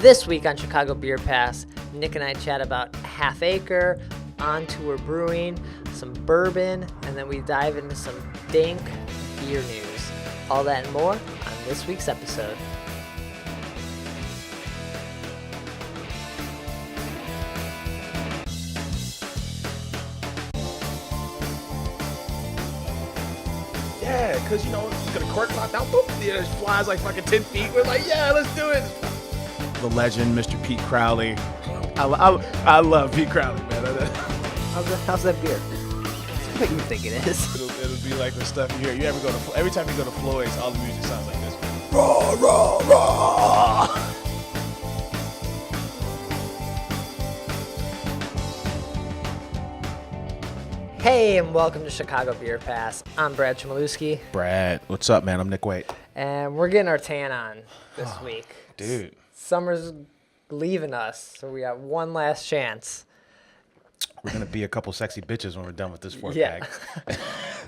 This week on Chicago Beer Pass, Nick and I chat about Half Acre, On Tour Brewing, some bourbon, and then we dive into some dank beer news. All that and more on this week's episode. Yeah, because, you know, it's going to cork pop out, boop, it just flies like fucking 10 feet. We're like, yeah, let's do it. The legend, Mr. Pete Crowley. I love Pete Crowley, man. How's that beer? It's what you think it is. It'll be like the stuff you hear. You ever go to, every time you go to Floyd's, all the music sounds like this. Raw, raw, raw. Hey, and welcome to Chicago Beer Pass. I'm Brad Chmielewski. Brad, what's up, man? I'm Nik White. And we're getting our tan on this week. Dude. Summer's leaving us, so we got one last chance. We're going to be a couple sexy bitches when we're done with this 4-pack.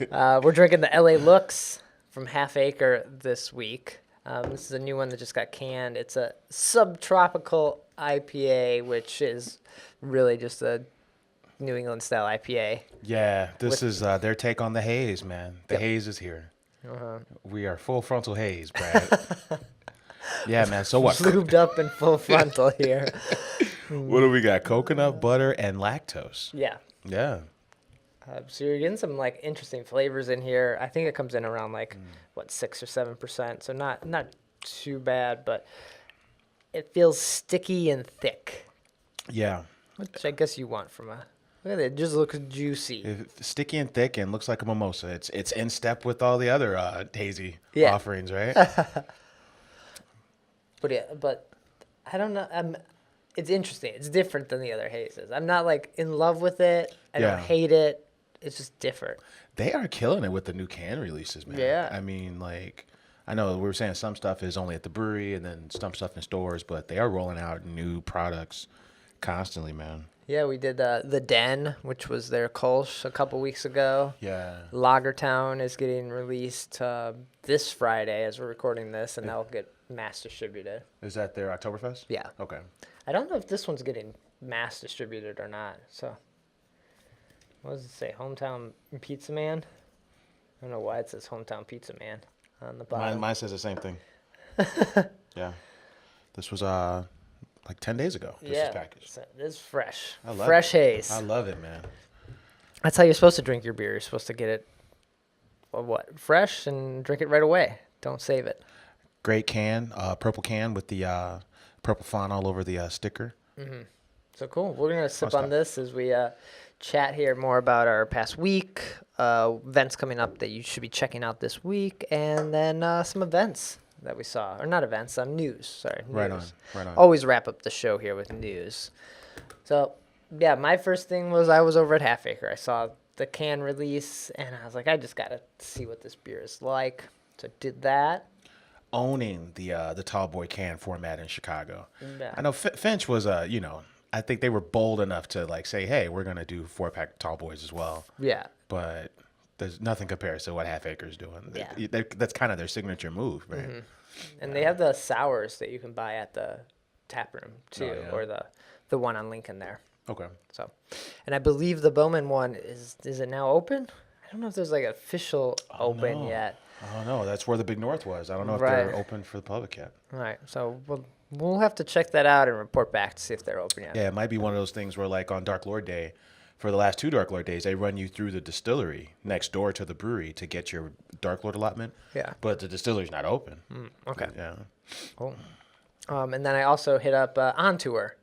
Yeah. We're drinking the LA Looks from Half Acre this week. This is a new one that just got canned. It's a subtropical IPA, which is really just a New England style IPA. Yeah, this is their take on the haze, man. The haze is here. Uh-huh. We are full frontal haze, Brad. Yeah, man. So what? Lubed up in full frontal here. What do we got? Coconut, butter, and lactose. Yeah. Yeah. So you're getting some like interesting flavors in here. I think it comes in around like 6 or 7%. So not too bad, but it feels sticky and thick. Yeah. Which I guess you want from a. Look at it. It just looks juicy. It's sticky and thick and looks like a mimosa. It's in step with all the other hazy offerings, right? But I don't know. It's interesting. It's different than the other hazes. I'm not like in love with it. I don't hate it. It's just different. They are killing it with the new can releases, man. Yeah. I mean, like, I know we were saying some stuff is only at the brewery and then some stuff in stores, but they are rolling out new products constantly, man. Yeah, we did the Den, which was their Kolsch a couple weeks ago. Yeah. Lagertown is getting released this Friday as we're recording this, and that'll get mass distributed. Is that their Oktoberfest? Yeah. Okay. I don't know if this one's getting mass distributed or not. So, what does it say? Hometown Pizza Man? I don't know why it says Hometown Pizza Man on the bottom. Mine says the same thing. Yeah. This was like 10 days ago. This was packaged. It's fresh. I love fresh it. haze. I love it, man. That's how you're supposed to drink your beer. You're supposed to get it, fresh and drink it right away. Don't save it. Great can, purple can with the purple font all over the sticker. Mm-hmm. So cool. We're going to sip on this as we chat here more about our past week, events coming up that you should be checking out this week, and then some events that we saw. Or not events, news. Sorry, news. Right on. Always wrap up the show here with news. So, yeah, my first thing was I was over at Half Acre. I saw the can release, and I was like, I just got to see what this beer is like. So I did that. Owning the tall boy can format in Chicago. Yeah. I know Finch was, I think they were bold enough to like say, hey, we're going to do 4-pack tall boys as well. Yeah. But there's nothing compares to what Half Acre is doing. Yeah. That's kind of their signature move, right? Mm-hmm. And they have the sours that you can buy at the tap room too, or the one on Lincoln there. Okay. So, and I believe the Bowman one is it now open? I don't know if there's like official open yet. I don't know. That's where the Big North was. I don't know if they're open for the public yet. All right. So we'll have to check that out and report back to see if they're open yet. Yeah, it might be one of those things where like on Dark Lord Day, for the last 2 Dark Lord days, they run you through the distillery next door to the brewery to get your Dark Lord allotment. Yeah. But the distillery's not open. Okay. Yeah. Cool. And then I also hit up On Tour.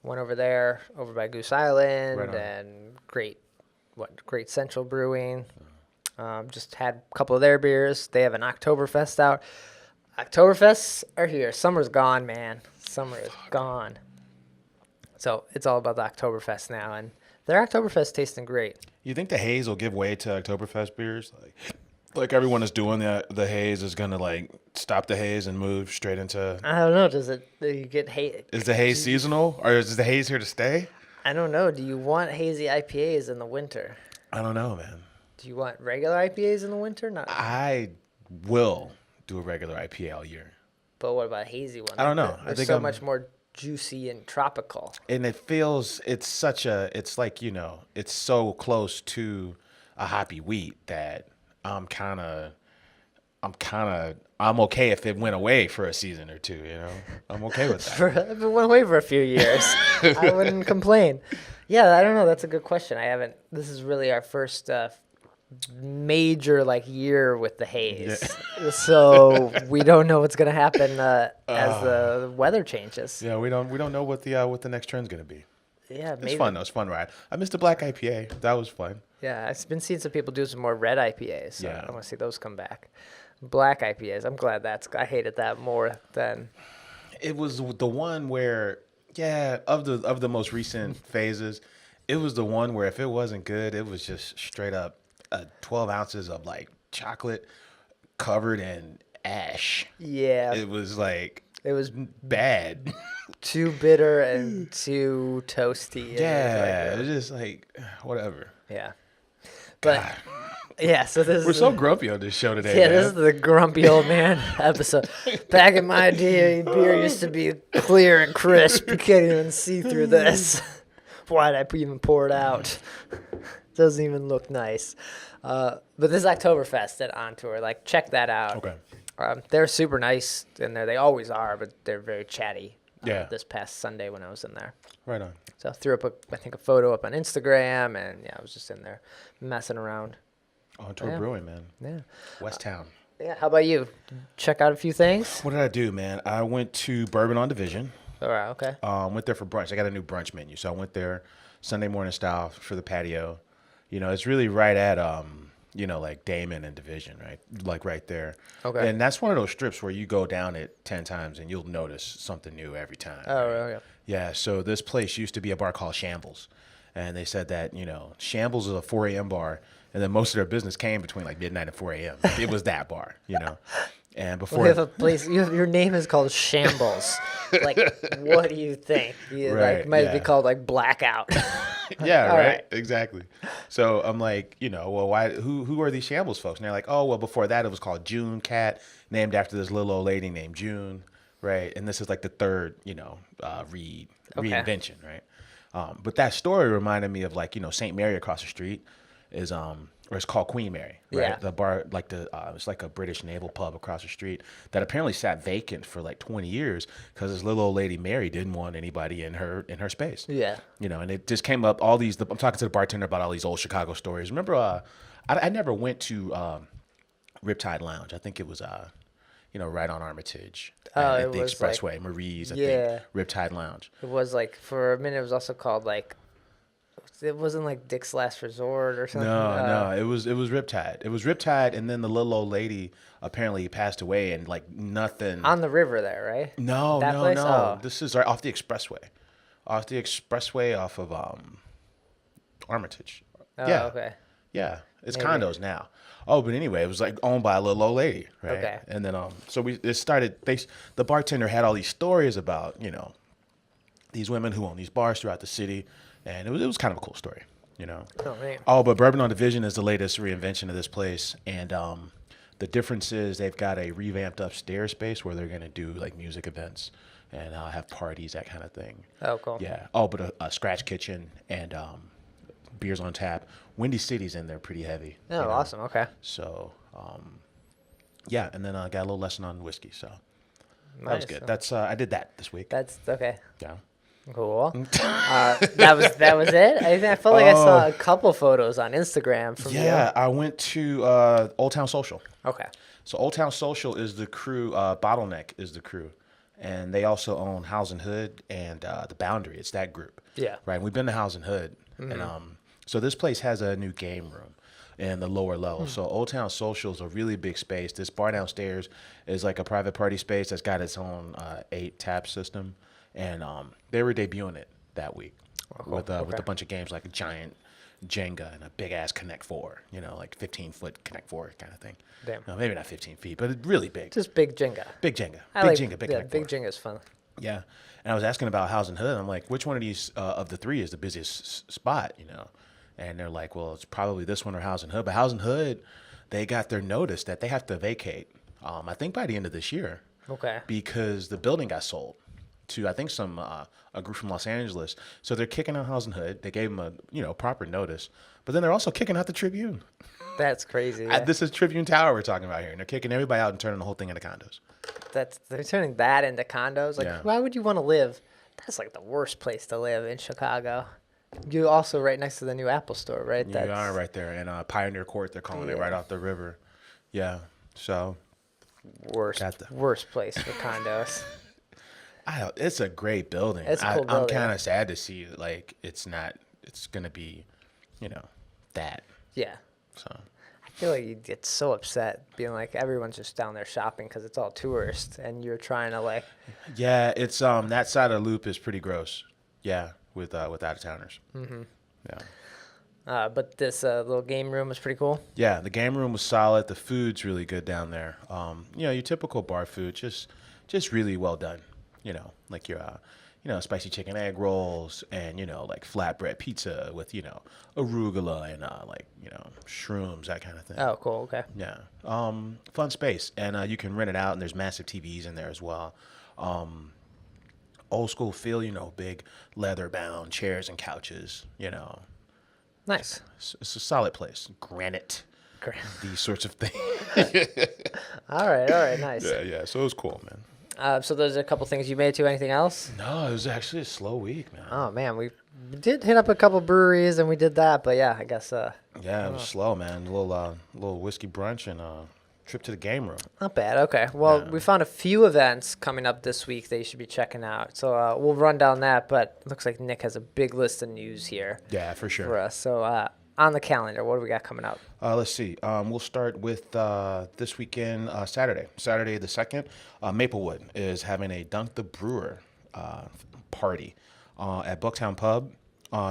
Went over there, over by Goose Island, and Great Central Brewing. Just had a couple of their beers. They have an Oktoberfest out. Oktoberfests are here. Summer's gone, man. Summer is gone. So it's all about the Oktoberfest now, and their Oktoberfest tasting great. You think the haze will give way to Oktoberfest beers? Like everyone is doing the haze is going to like stop the haze and move straight into... I don't know. Do you get haze? Is the haze seasonal, or is the haze here to stay? I don't know. Do you want hazy IPAs in the winter? I don't know, man. Do you want regular IPAs in the winter? Not. I will do a regular IPA all year. But what about a hazy one? I don't know. There's so much more juicy and tropical. And it's like, it's so close to a hoppy wheat that I'm okay if it went away for a season or two, I'm okay with that. If it went away for a few years, I wouldn't complain. Yeah, I don't know. That's a good question. This is really our first major year with the haze. Yeah. So we don't know what's going to happen as the weather changes. Yeah, we don't know what the next trend's going to be. Yeah, maybe. It's fun though. It's fun ride. I missed the black IPA. That was fun. Yeah, I've been seeing some people do some more red IPAs. So yeah. I want to see those come back. Black IPAs. I'm glad I hated that more than. It was the one where, of the most recent phases, it was the one where if it wasn't good, it was just straight up 12 ounces of chocolate covered in ash. Yeah. It was bad. Too bitter and too toasty. Yeah. It was just whatever. Yeah. But. God. Yeah, so we're so grumpy on this show today. Yeah, man. This is the grumpy old man episode. Back in my day, beer used to be clear and crisp. You can't even see through this. Why'd I even pour it out? Doesn't even look nice. But this is Oktoberfest at On Tour. Check that out. Okay. They're super nice in there. They always are, but they're very chatty. This past Sunday when I was in there. Right on. So I threw up a photo up on Instagram, and I was just in there messing around. On Tour Brewing, man. Yeah. West Town. Yeah. How about you? Check out a few things? What did I do, man? I went to Bourbon on Division. All right. Okay. Went there for brunch. I got a new brunch menu. So I went there Sunday morning style for the patio. It's really right at, Damon and Division, right? Right there. Okay. And that's one of those strips where you go down it 10 times and you'll notice something new every time. Oh, really? Yeah. So this place used to be a bar called Shambles. And they said that, Shambles is a 4 a.m. bar. And then most of their business came between midnight and 4 a.m. It was that bar, And before we have a place, your name is called Shambles. What do you think? Might be called Blackout. Yeah, right. Exactly. So I'm well, why? Who are these Shambles folks? And they're oh, well, before that it was called June Cat, named after this little old lady named June, right? And this is the third, reinvention, right? But that story reminded me of St. Mary across the street. Is or it's called Queen Mary, right? Yeah. The bar, it's a British naval pub across the street that apparently sat vacant for 20 years because this little old lady Mary didn't want anybody in her space. Yeah. And it just came up I'm talking to the bartender about all these old Chicago stories. Remember, I never went to Riptide Lounge. I think it was right on Armitage at the Expressway, Marie's. I think Riptide Lounge. It was for a minute. It was also called it wasn't Dick's Last Resort or something. No, it was Riptide. It was Riptide, and then the little old lady apparently passed away, and nothing on the river there, right? No. Oh. This is right off the expressway, off of Armitage. Oh, yeah. Okay. Yeah, it's condos now. Oh, but anyway, it was owned by a little old lady, right? Okay. And then the bartender had all these stories about these women who own these bars throughout the city. And it was kind of a cool story, Oh, man. Oh, but Bourbon on Division is the latest reinvention of this place. And the difference is they've got a revamped upstairs space where they're going to do music events and have parties, that kind of thing. Oh, cool. Yeah. Oh, but a scratch kitchen and beers on tap. Windy City's in there pretty heavy. Oh, awesome. Okay. So, and then I got a little lesson on whiskey. So that was good. That's I did that this week. That's okay. Yeah. Cool. That was it. I felt like I saw a couple photos on Instagram from you. Yeah, I went to Old Town Social. Okay. So Old Town Social is the crew. Bottleneck is the crew, and they also own House and Hood and the Boundary. It's that group. Yeah. Right. And we've been to House and Hood, and so this place has a new game room in the lower level. So Old Town Social is a really big space. This bar downstairs is a private party space that's got its own 8 tap system. And they were debuting it that week with a bunch of games like a giant Jenga and a big ass Connect 4, 15-foot Connect 4 kind of thing. Damn. No, maybe not 15 feet, but it's really big. Just big Jenga. Big Jenga. Big Connect 4. Big Jenga is fun. Yeah. And I was asking about House and Hood. I'm like, which one of these of the 3 is the busiest spot, And they're like, well, it's probably this one or House and Hood. But House and Hood, they got their notice that they have to vacate, I think by the end of this year. Okay. Because the building got sold. to I think a group from Los Angeles. So they're kicking out House and Hood. They gave them a proper notice, but then they're also kicking out the Tribune. That's crazy. Yeah. This is Tribune Tower we're talking about here, and they're kicking everybody out and turning the whole thing into condos. They're turning that into condos. Like, Yeah. why would you want to live? That's like the worst place to live in Chicago. You're also right next to the new Apple store, right? You are right there, and Pioneer Court, they're calling it, right off the river. Yeah, so worst place for condos. It's a great building. It's a cool building. I'm kind of sad to see like it's gonna be, that. Yeah. So I feel like you get so upset being like everyone's just down there shopping because it's all tourists, and you're trying to like. Yeah, it's that side of the loop is pretty gross. Yeah, with out of towners. Mm-hmm. Yeah. But this little game room was pretty cool. Yeah, the game room was solid. The food's really good down there. Your typical bar food, just really well done. Like your spicy chicken egg rolls and like flatbread pizza with arugula and shrooms, that kind of thing. Oh, cool. Okay. Yeah. Fun space, and you can rent it out, and there's massive TVs in there as well. Old school feel, big leather bound chairs and couches. Nice. It's a solid place. Granite. These sorts of things. All right. Nice. Yeah. So it was cool, man. So there's a couple things you made too. Anything else? No, it was actually a slow week, man. Oh man, we did hit up a couple breweries and we did that, but yeah, I guess. Yeah, it was slow, man. A little whiskey brunch and trip to the game room. Not bad. Okay. Well, we found a few events coming up this week that you should be checking out. So we'll run down that, but it looks like Nick has a big list of news here. Yeah, for sure. For us. So on the calendar, what do we got coming up? Let's see. We'll start with this weekend, Saturday the 2nd. Maplewood is having a Dunk the Brewer party at Bucktown Pub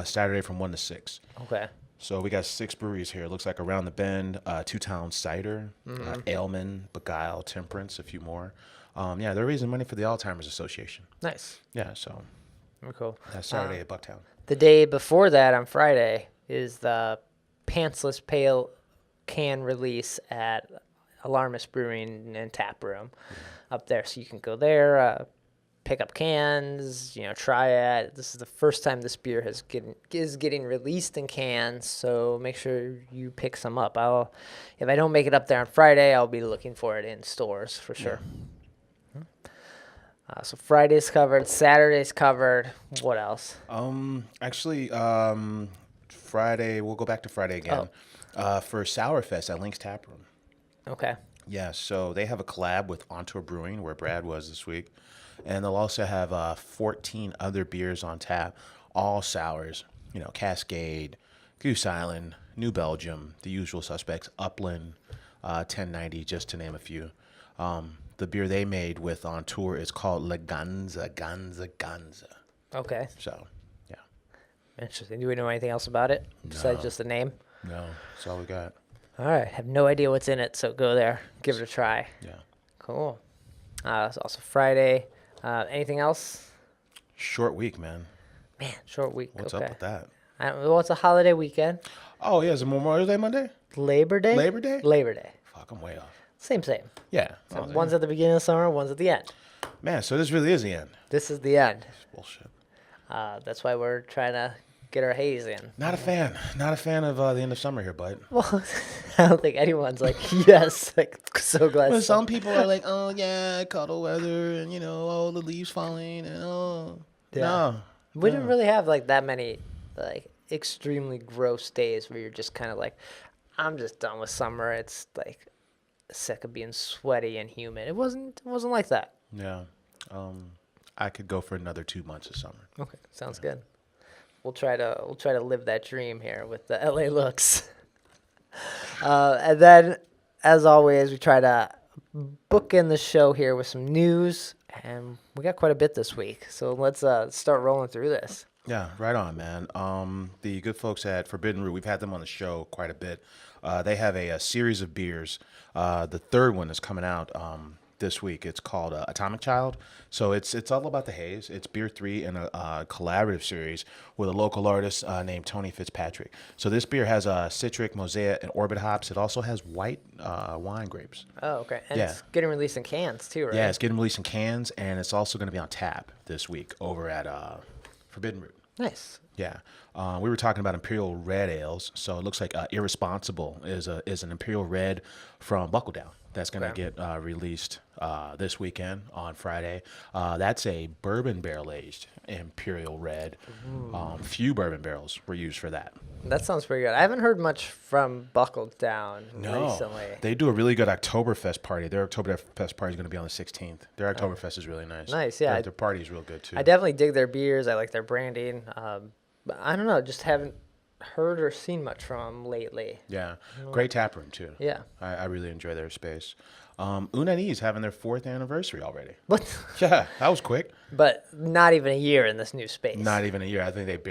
Saturday from 1 to 6. Okay. So we got 6 breweries here. It looks like Around the Bend, Two Town Cider, Ailman, Beguile, Temperance, a few more. They're raising money for the Alzheimer's Association. Nice. Yeah, so Very cool. that's Saturday at Bucktown. The day before that, on Friday, is the Pantsless Pale can release at Alarmist Brewing and Taproom up there. So you can go there, pick up cans, try it. This is the first time this beer is getting released in cans, so make sure you pick some up. If I don't make it up there on Friday, I'll be looking for it in stores for sure. Yeah. So Friday's covered, Saturday's covered. What else? Friday, we'll go back to Friday again for Sourfest at Link's Taproom. Okay. Yeah, so they have a collab with On Tour Brewing, where Brad was this week. And they'll also have 14 other beers on tap, all sours, Cascade, Goose Island, New Belgium, the usual suspects, Upland, 1090, just to name a few. The beer they made with On Tour is called La Ganza. Okay. So, yeah. Interesting. Do we know anything else about it besides just the name? No, that's all we got. All right. Have no idea what's in it, so go there. Give it a try. Yeah. Cool. It's also Friday. Anything else? Short week, man. Man, short week. What's okay. up with that? Well, it's a holiday weekend. Oh, yeah. Is it Memorial Day Monday? Labor Day? Labor Day? Labor Day. Fuck, I'm way off. Same. Yeah. So one's at the beginning of summer, one's at the end. Man, so this really is the end. This is the end. It's bullshit. That's why we're trying to get our haze in. Not a fan. Not a fan of the end of summer here, bud. Well, I don't think anyone's like, yes, like so glad. Well, some people are like, oh yeah, cuddle weather, and all the leaves falling, and no. We didn't really have like that many like extremely gross days where you're just kind of like, I'm just done with summer. It's like sick of being sweaty and humid. It wasn't like that. Yeah. I could go for another 2 months of summer. Okay, sounds good. We'll try to live that dream here with the LA looks. And then, as always, we try to book in the show here with some news, and we got quite a bit this week. So let's start rolling through this. Yeah, right on, man. The good folks at Forbidden Root, we've had them on the show quite a bit. They have a series of beers. The third one is coming out this week. It's called Atomic Child. So it's all about the haze. It's Beer 3 in a collaborative series with a local artist named Tony Fitzpatrick. So this beer has citric, mosaic, and orbit hops. It also has white wine grapes. Oh, okay. And it's getting released in cans too, right? Yeah, it's getting released in cans, and it's also going to be on tap this week over at Forbidden Root. Nice. Yeah. We were talking about Imperial Red ales, so it looks like Irresponsible is an Imperial Red from Bucktown that's going to get released this weekend on Friday. That's a bourbon barrel-aged Imperial Red. Few bourbon barrels were used for that. That sounds pretty good. I haven't heard much from Bucktown recently. They do a really good Oktoberfest party. Their Oktoberfest party is going to be on the 16th. Their Oktoberfest is really nice. Nice, yeah. Their party is real good, too. I definitely dig their beers. I like their branding. But I don't know, just haven't heard or seen much from them lately. Yeah. Great tap room, too. Yeah. I really enjoy their space. Unani's having their 4th anniversary already. What? Yeah, that was quick. But not even a year in this new space. Not even a year. I think they've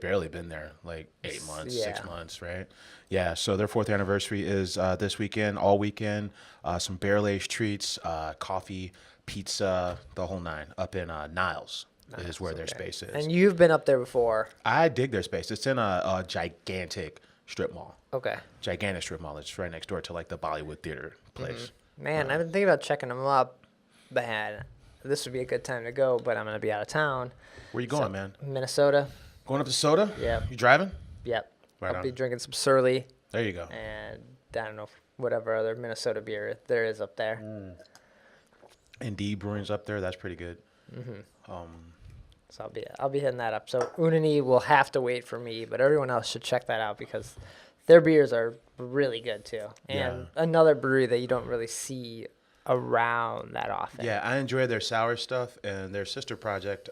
barely been there like 8 months, 6 months, right? Yeah. So their 4th anniversary is this weekend, all weekend. Some barrel-aged treats, coffee, pizza, the whole nine. Up in Niles is where their space is. And you've been up there before. I dig their space. It's in a gigantic strip mall. Okay. Gigantic strip mall. It's right next door to like the Bollywood theater place. Man, I've been thinking about checking them up. Man, this would be a good time to go, but I'm going to be out of town. Where you going, man? Minnesota. Going up to Soda? Yeah. You driving? Yep. Right I'll be drinking some Surly. There you go. And I don't know, whatever other Minnesota beer there is up there. And D Brewing's up there. That's pretty good. So I'll be hitting that up. So Unani will have to wait for me, but everyone else should check that out because their beers are really good too. And another brewery that you don't really see around that often. Yeah, I enjoy their sour stuff, and their sister project,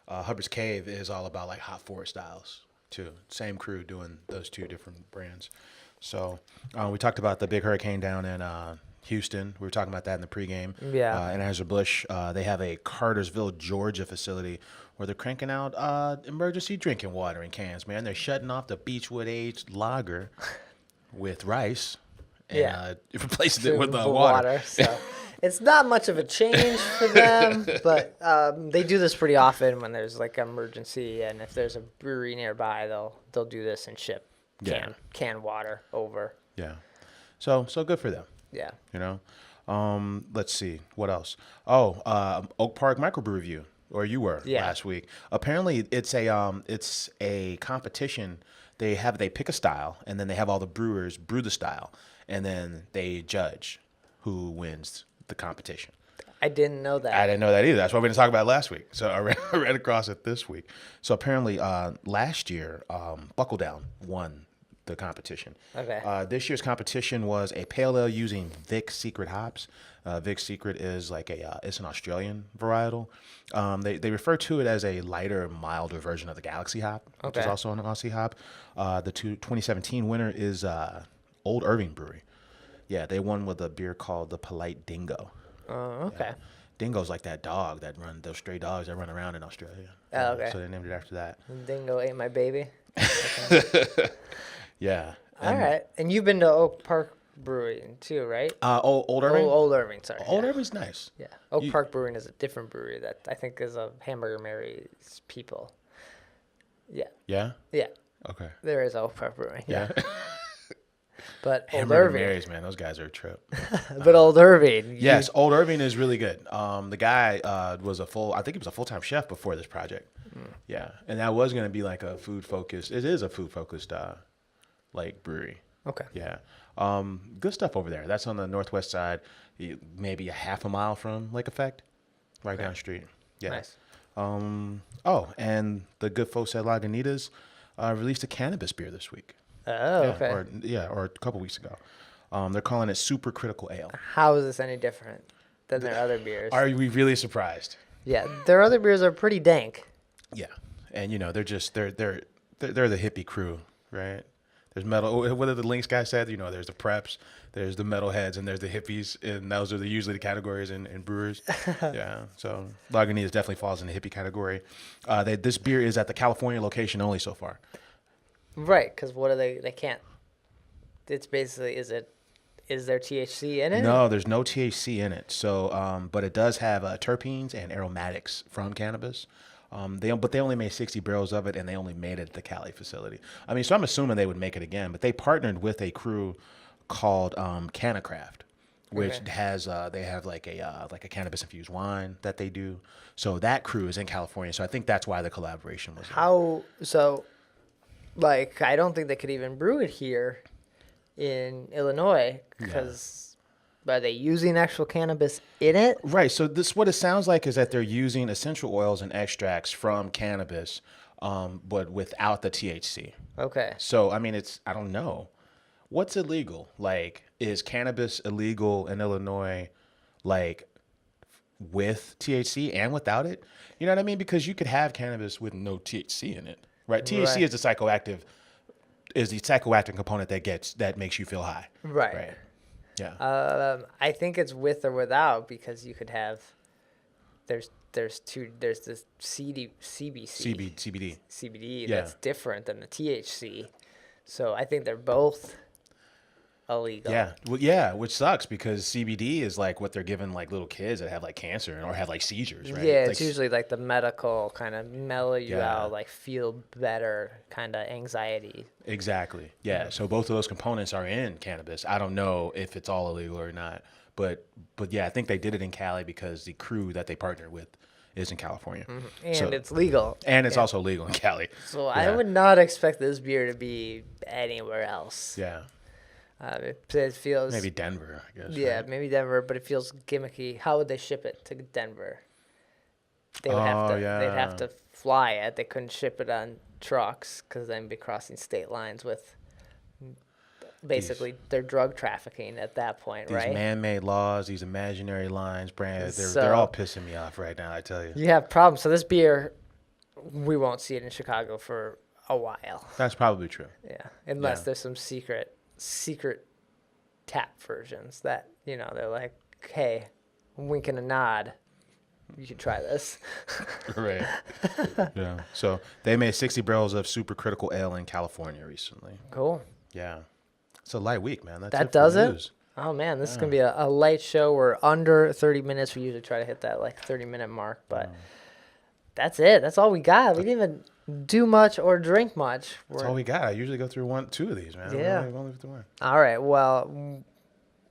Hubbard's Cave, is all about like hot forest styles too. Same crew doing those 2 different brands. So we talked about the big hurricane down in Houston. We were talking about that in the pregame. Yeah. Anheuser-Busch, they have a Cartersville, Georgia facility where they're cranking out emergency drinking water in cans, man. They're shutting off the Beechwood aged lager with rice and replacing it with water. So it's not much of a change for them, but they do this pretty often when there's like an emergency, and if there's a brewery nearby, they'll do this and ship canned water over. Yeah. So good for them. Yeah. You know, let's see what else. Oh, Oak Park Microbrew Review, or you were last week. Apparently, it's a competition. They pick a style, and then they have all the brewers brew the style, and then they judge who wins the competition. I didn't know that. I didn't know that either. That's what we didn't talk about last week. So I ran across it this week. So apparently, last year, Bucktown won the competition. Okay. This year's competition was a pale ale using Vic Secret hops. Vic Secret is like it's an Australian varietal. They refer to it as a lighter, milder version of the Galaxy hop, which is also an Aussie hop. The 2017 winner is Old Irving Brewery. Yeah, they won with a beer called the Polite Dingo. Oh, okay. Yeah. Dingo's like that dog those stray dogs that run around in Australia. Oh, okay. So they named it after that. Dingo ate my baby. Yeah. All right. And you've been to Oak Park Brewing too, right? Old Irving? Old Irving, sorry. Old Irving's nice. Yeah. Oak Park Brewing is a different brewery that I think is of Hamburger Mary's people. Yeah. Yeah? Yeah. Okay. There is Oak Park Brewing. Yeah. But Old Hamburger Irving. Mary's, man, those guys are a trip. But Old Irving. Yes, Old Irving is really good. The guy was I think he was a full-time chef before this project. Yeah. And that was going to be like a food-focused, it is a food-focused like brewery. Okay. Yeah. Good stuff over there. That's on the northwest side, maybe a half a mile from Lake Effect, right down the street. Yeah. Nice. And the good folks at Lagunitas released a cannabis beer this week. Oh, okay. Or a couple weeks ago. They're calling it Super Critical Ale. How is this any different than their other beers? Are we really surprised? Yeah, their other beers are pretty dank. Yeah, and they're the hippie crew, right? There's metal. What did the Lynx guy said? There's the preps, there's the metalheads, and there's the hippies, and those are usually the categories in brewers. Yeah, so Lagunitas definitely falls in the hippie category. This beer is at the California location only so far. Right, because what are they can't. It's basically, is it is there THC in it? No, there's no THC in it. So, but it does have terpenes and aromatics from cannabis. But they only made 60 barrels of it, and they only made it at the Cali facility. I mean, so I'm assuming they would make it again. But they partnered with a crew called Canacraft, which has they have like a cannabis infused wine that they do. So that crew is in California. So I think that's why the collaboration was. Like, I don't think they could even brew it here in Illinois because are they using actual cannabis in it? Right. So what it sounds like is that they're using essential oils and extracts from cannabis, but without the THC. Okay. So, I mean, I don't know. What's illegal? Like, is cannabis illegal in Illinois, like, with THC and without it? You know what I mean? Because you could have cannabis with no THC in it, right? THC is the psychoactive component that makes you feel high. Right. Yeah. I think it's with or without because you could have. There's this CBD that's different than the THC, so I think they're both illegal. Yeah. Well, yeah, which sucks because CBD is like what they're giving like little kids that have like cancer or have like seizures, right? Yeah, it's usually like the medical kind of mellow you out, like feel better kind of anxiety. Exactly. Yeah. So both of those components are in cannabis. I don't know if it's all illegal or not, but yeah, I think they did it in Cali because the crew that they partnered with is in California. And it's legal. And it's also legal in Cali. So I would not expect this beer to be anywhere else. Yeah. It feels maybe Denver, I guess. Yeah, right? maybe Denver, but it feels gimmicky. How would they ship it to Denver? They would they'd have to fly it. They couldn't ship it on trucks because then be crossing state lines with basically their drug trafficking at that point, right? These man-made laws, these imaginary lines, Brand, they're all pissing me off right now, I tell you. You have problems. So this beer, we won't see it in Chicago for a while. That's probably true. Yeah, unless there's some secret tap versions that, they're like, hey, wink and a nod, you can try this. Right. Yeah. So they made 60 barrels of supercritical ale in California recently. Cool. Yeah. It's a light week, man. That does it? Oh, man, this is going to be a light show. We're under 30 minutes. We usually try to hit that 30-minute mark, but that's it. That's all we got. We didn't even do much or drink much. That's all we got. I usually go through two of these, man. Yeah. Only through one. All right. Well,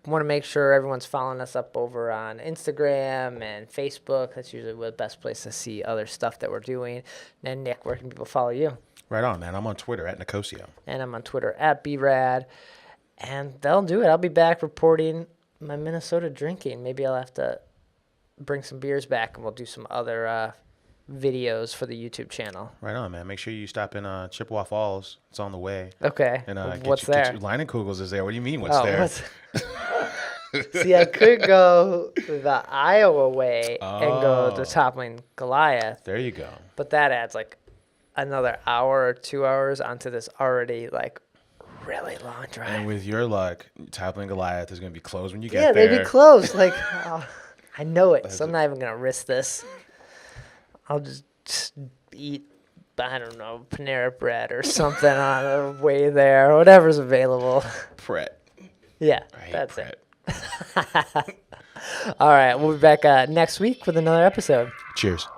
want to make sure everyone's following us up over on Instagram and Facebook. That's usually the best place to see other stuff that we're doing. And Nick, where can people follow you? Right on, man. I'm on Twitter at Nicosio. And I'm on Twitter at BRAD. And that'll do it. I'll be back reporting my Minnesota drinking. Maybe I'll have to bring some beers back and we'll do some other videos for the YouTube channel. Right on, man. Make sure you stop in Chippewa Falls. It's on the way. Okay. And what's there? Leinenkugels is there. What do you mean what's there? See, I could go the Iowa way and go to Toppling Goliath. There you go. But that adds like another hour or 2 hours onto this already like really long drive. And with your luck, Toppling Goliath is going to be closed when you get there. Yeah, they'd be closed. Like, I know it, so I'm not even going to risk this. I'll just eat, I don't know, Panera Bread or something on the way there, whatever's available. Pret. Yeah, that's it. All right, we'll be back next week with another episode. Cheers.